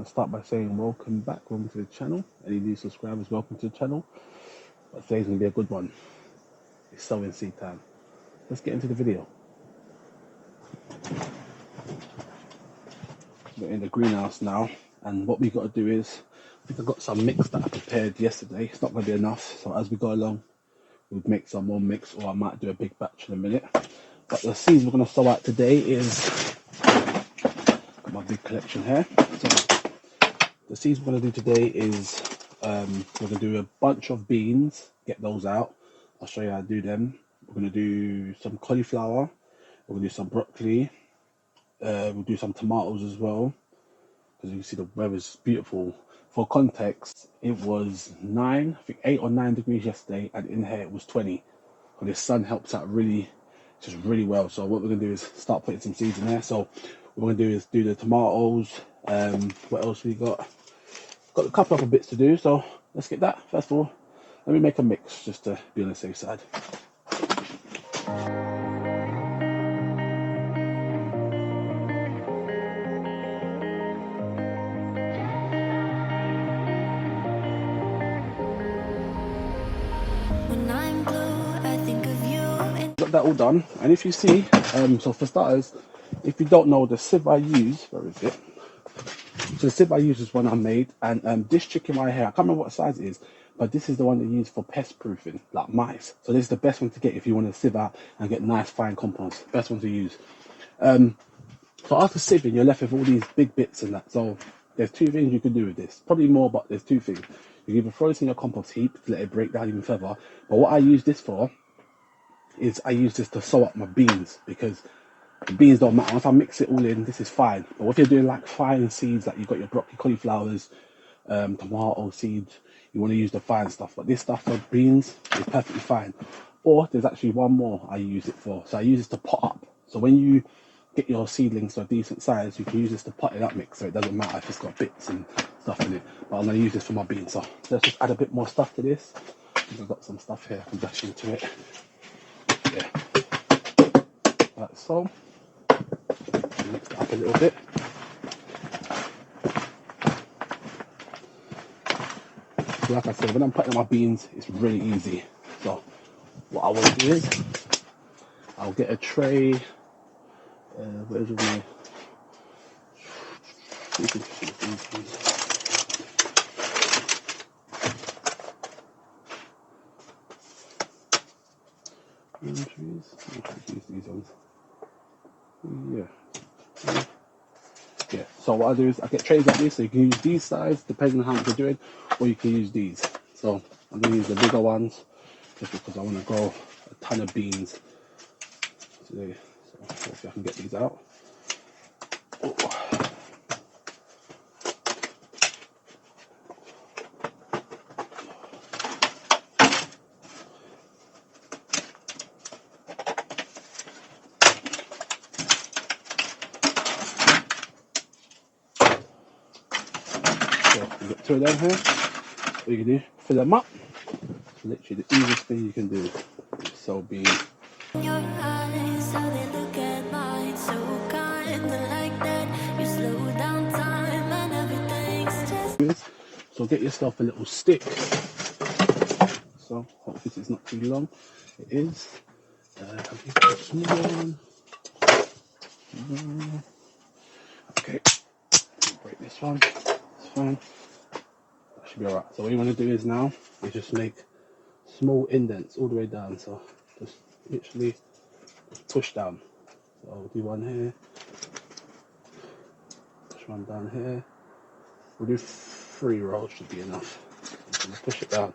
want to start by saying welcome to the channel. Any new subscribers, welcome to the channel. But today's going to be a good one. It's sowing seed time. Let's get into the video. We're in the greenhouse now, and what we've got to do is, I think I've got some mix that I prepared yesterday. It's not going to be enough, so as we go along, we'll make some more mix, or I might do a big batch in a minute. But the seeds we're going to sow out today is, got my big collection here. So the seeds we're going to do today is, we're going to do a bunch of beans, get those out. I'll show you how to do them. We're going to do some cauliflower, we're going to do some broccoli, we'll do some tomatoes as well, because you can see the weather's beautiful. For context, it was 8 or 9 degrees yesterday, and in here it was 20. So the sun helps out really well. So what we're going to do is start putting some seeds in there. So what we're going to do is do the tomatoes. What else we got? Got a couple of bits to do, so let's get that. First of all, let me make a mix just to be on the safe side. Got that all done, and if you see, so for starters, if you don't know, the sieve I use, where is it? So the sieve I use is one I made, and this chicken right here, I can't remember what size it is, but this is the one they use for pest proofing, like mice. So this is the best one to get if you want to sieve out and get nice fine compost. Best one to use. So after sieving, you're left with all these big bits and that. So there's 2 things you can do with this, probably more, but there's 2 things. You can either throw this in your compost heap to let it break down even further, but what I use this for is I use this to sow up my beans, because the beans don't matter. Once I mix it all in, this is fine. But if you're doing like fine seeds, like you've got your broccoli, cauliflowers, tomato seeds, you want to use the fine stuff. But this stuff for beans is perfectly fine. Or there's actually one more I use it for. So I use this to pot up. So when you get your seedlings to a decent size, you can use this to pot it up mix. So it doesn't matter if it's got bits and stuff in it. But I'm going to use this for my beans. So let's just add a bit more stuff to this. I've got some stuff here I can dash into it. Yeah, like so. Mix it up a little bit. So like I said, when I'm putting my beans, it's really easy. So what I will do is, I'll get a tray. Where's my? These ones. Yeah, so what I do is I get trays like this, so you can use these size depending on how much you're doing, or you can use these. So I'm going to use the bigger ones just because I want to grow a ton of beans today. So hopefully I can get these out. Oh. So you got 2 of them here. What you can do, fill them up. It's literally the easiest thing you can do. So beans. Your eyes, how they look at mine, so kind like that. You slow down time and everything's just. So get yourself a little stick. So hopefully it's not too long. It is. Have you got a small one? Okay. Break this one. It's fine. That should be alright. So what you want to do is now is just make small indents all the way down. So just literally push down. So I'll do one here. Push one down here. We'll do 3 rolls, should be enough. So push it down.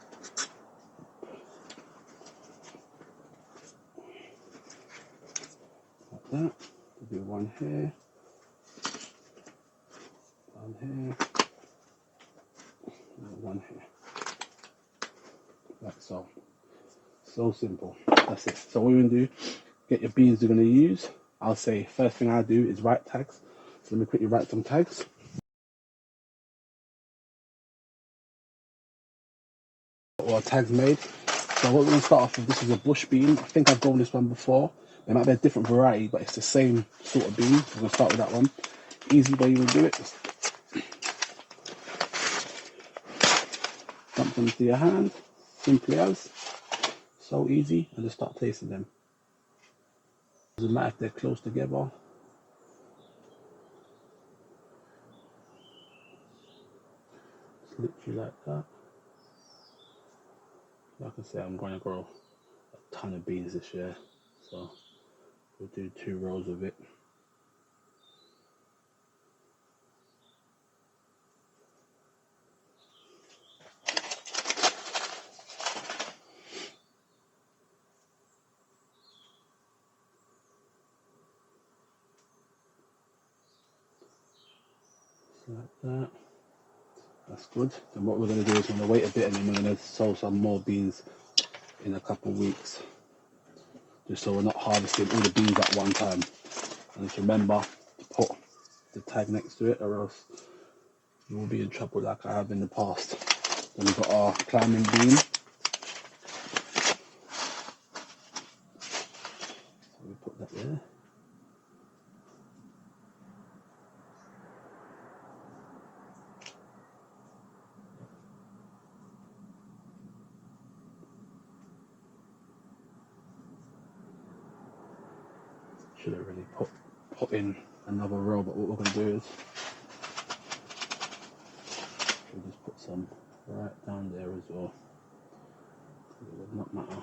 Like that. We'll do one here. One here. And one here. Like so. So simple. That's it. So what we're going to do, get your beans you're going to use. I'll say first thing I do is write tags. So let me quickly write some tags. Or tags made. So what we're going to start off with, this is a bush bean. I think I've grown this one before. There might be a different variety, but it's the same sort of bean. So we're going to start with that one. Easy way you will do it. dump them into your hand, simply as. So easy, and just start placing them. Doesn't matter if they're close together. Just literally like that. Like I say, I'm going to grow a ton of beans this year, so we'll do 2 rows of it. Like that. That's good. Then what we're going to do is we're going to wait a bit, and then we're going to sow some more beans in a couple of weeks, just so we're not harvesting all the beans at one time. And just remember to put the tag next to it, or else you will be in trouble like I have in the past. Then we've got our climbing bean. So we put that there. Should have really put in another row, but what we're going to do is we'll just put some right down there as well. It would not matter.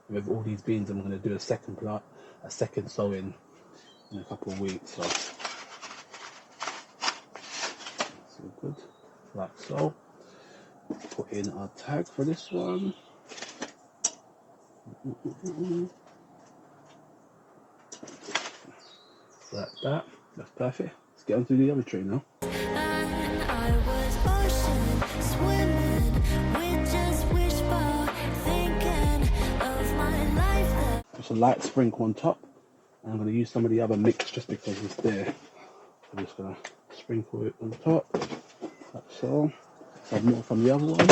With all these beans, I'm going to do a second sowing in a couple of weeks. So it's all good, like so. Put in our tag for this one. Like that. That's perfect. Let's get on to the other tree now. Just a light sprinkle on top. And I'm going to use some of the other mix just because it's there. I'm just going to sprinkle it on top. Like so. Some more from the other one.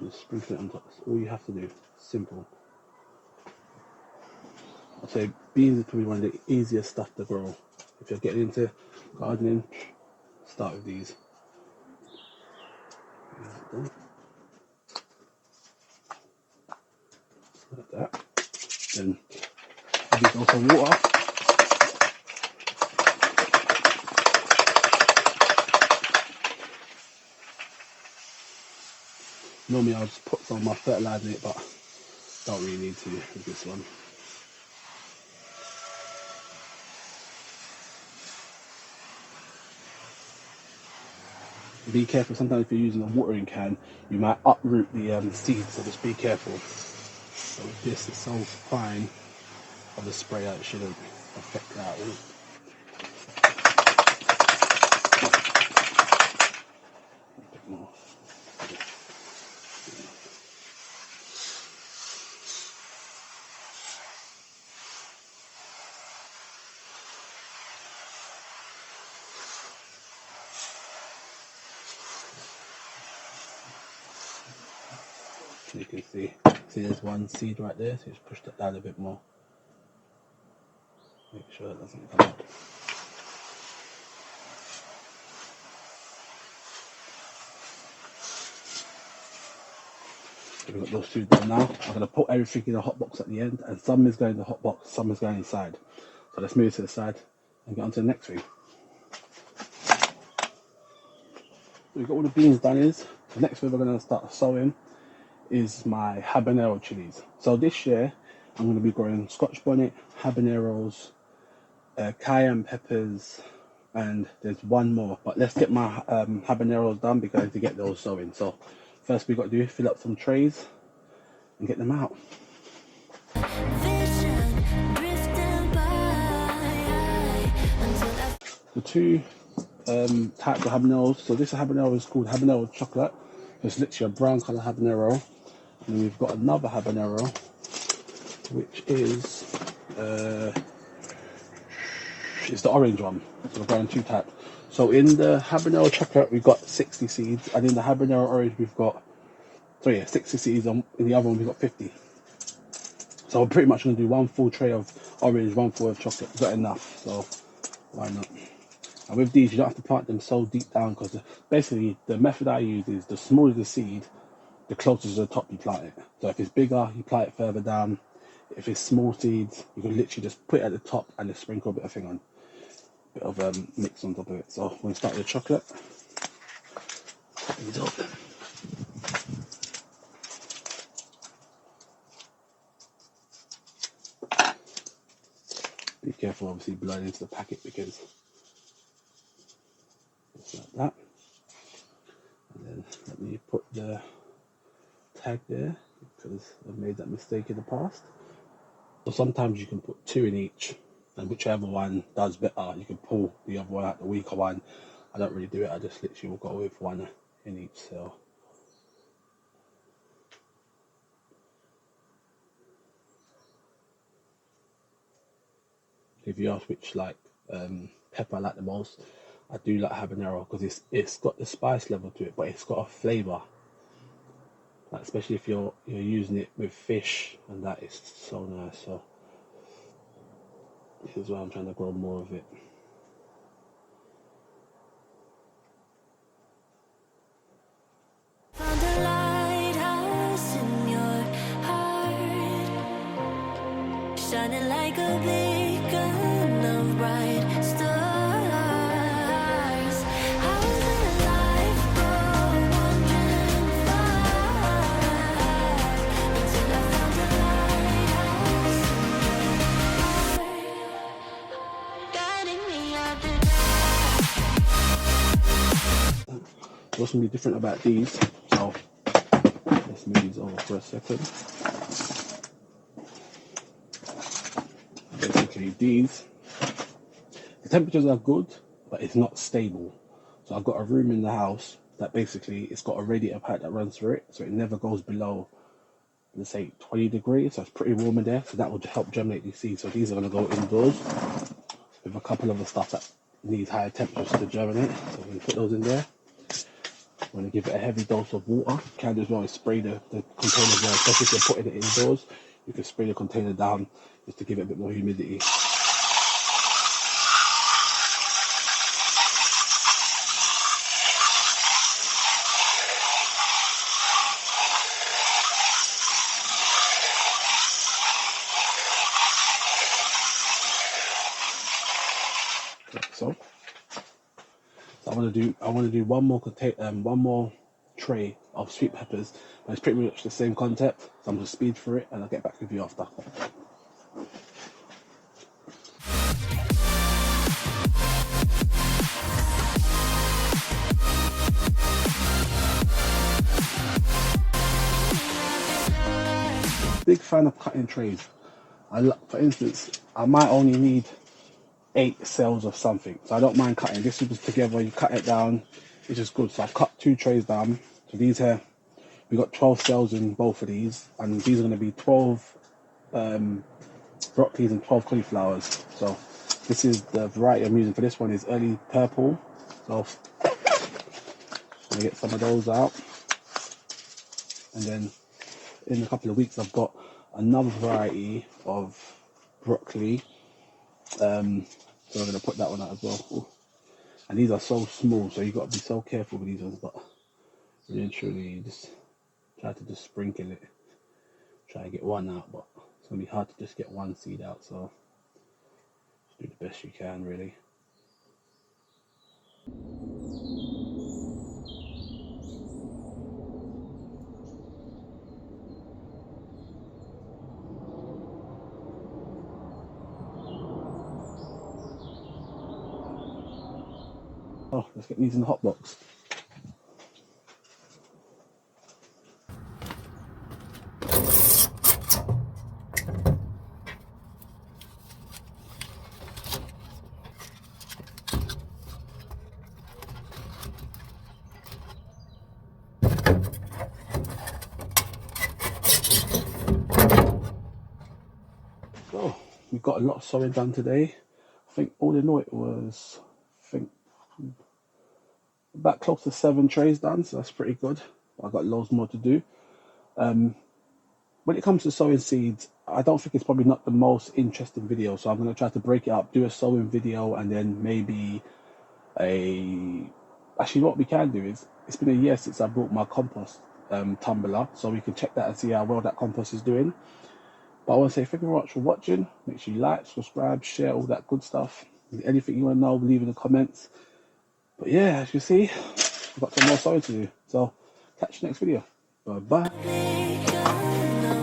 Just sprinkle it on top. That's all you have to do. Simple. I'd say beans is probably one of the easiest stuff to grow. If you're getting into gardening, start with these. Like that. Then add in some water. Normally I'll just put some of my fertilizer in it, but don't really need to with this one. Be careful, sometimes if you're using a watering can, you might uproot the seeds, so just be careful. So with this, it's so fine of the sprayer, it shouldn't affect that one. A bit more. You can see there's one seed right there, so just push that down a bit more. Make sure it doesn't come up. So we've got those two done now. I'm going to put everything in a hot box at the end, and some is going in the hot box, some is going inside. So let's move it to the side and get on to the next thing. We've got all the beans done. The next thing we're going to start sowing is my habanero chilies. So this year I'm going to be growing Scotch bonnet, habaneros, cayenne peppers, and there's one more. But let's get my habaneros done because I need to get those sowing. So first we've got to do is fill up some trays and get them out. The two types of habaneros. So this habanero is called habanero chocolate. It's literally a brown colour habanero. And then we've got another habanero, which is it's the orange one. So we're growing two types. So in the habanero chocolate we've got 60 seeds, and in the habanero orange we've got 60 seeds. In the other one we've got 50. So I'm pretty much going to do one full tray of orange, one full of chocolate. Got enough, so why not? And with these, you don't have to plant them so deep down because basically the method I use is the smaller the seed, the closer to the top you plant it. So if it's bigger, you plant it further down. If it's small seeds, you can literally just put it at the top and just sprinkle a bit of thing on, bit of mix on top of it. So we're going to start with the chocolate. Cut these open. Be careful, obviously, blowing into the packet because it's like that. And then let me put the tag there because I've made that mistake in the past. So sometimes you can put 2 in each, and whichever one does better, you can pull the other one out, the weaker one. I don't really do it, I just literally will go with 1 in each cell. If you ask which pepper I like the most, I do like habanero because it's got the spice level to it, but it's got a flavour. Like especially if you're using it with fish, and that is so nice. So this is why I'm trying to grow more of it. Found a lighthouse in your heart, shining like a beacon of bright stars. How did life go wandering far until I found a lighthouse in your heart, guiding me out the What's going to be different about these? So let's move these over for a second. Basically, these, the temperatures are good, but it's not stable. So I've got a room in the house that basically it's got a radiator pipe that runs through it, so it never goes below, let's say, 20 degrees. So it's pretty warm in there. So that will help germinate these seeds. So these are going to go indoors with a couple of the stuff that needs higher temperatures to germinate. So we're going to put those in there. I'm going to give it a heavy dose of water. You can as well spray the container down, especially if you're putting it indoors. You can spray the container down just to give it a bit more humidity. So I want to do one more tray of sweet peppers, but it's pretty much the same concept. So I'm going to speed through it, and I'll get back with you after. Big fan of cutting trays. For instance, I might only need 8 cells of something, so I don't mind cutting. This is just together. You cut it down, it's just good. So I've cut 2 trays down. So these here, we got 12 cells in both of these, and these are going to be 12 broccolis and 12 cauliflowers. So this is the variety I'm using for this one is early purple. So I'm going to get some of those out, and then in a couple of weeks I've got another variety of broccoli. So I'm going to put that one out as well. Ooh. And these are so small, so you've got to be so careful with these ones, but really and truly just try to just sprinkle it, try to get one out, but it's going to be hard to just get one seed out, so just do the best you can really. Oh, let's get these in the hot box. So we've got a lot of sowing done today. I think all in all it was, about close to 7 trays done, so that's pretty good. I've got loads more to do. when it comes to sowing seeds, I don't think it's probably not the most interesting video. So I'm going to try to break it up, do a sowing video, and then maybe a. Actually, what we can do is it's been a year since I bought my compost tumbler, so we can check that and see how well that compost is doing. But I want to say thank you very much for watching. Make sure you like, subscribe, share, all that good stuff. Anything you want to know, leave in the comments. But yeah, as you see, I've got some more sewing to do. So catch you next video. Bye bye.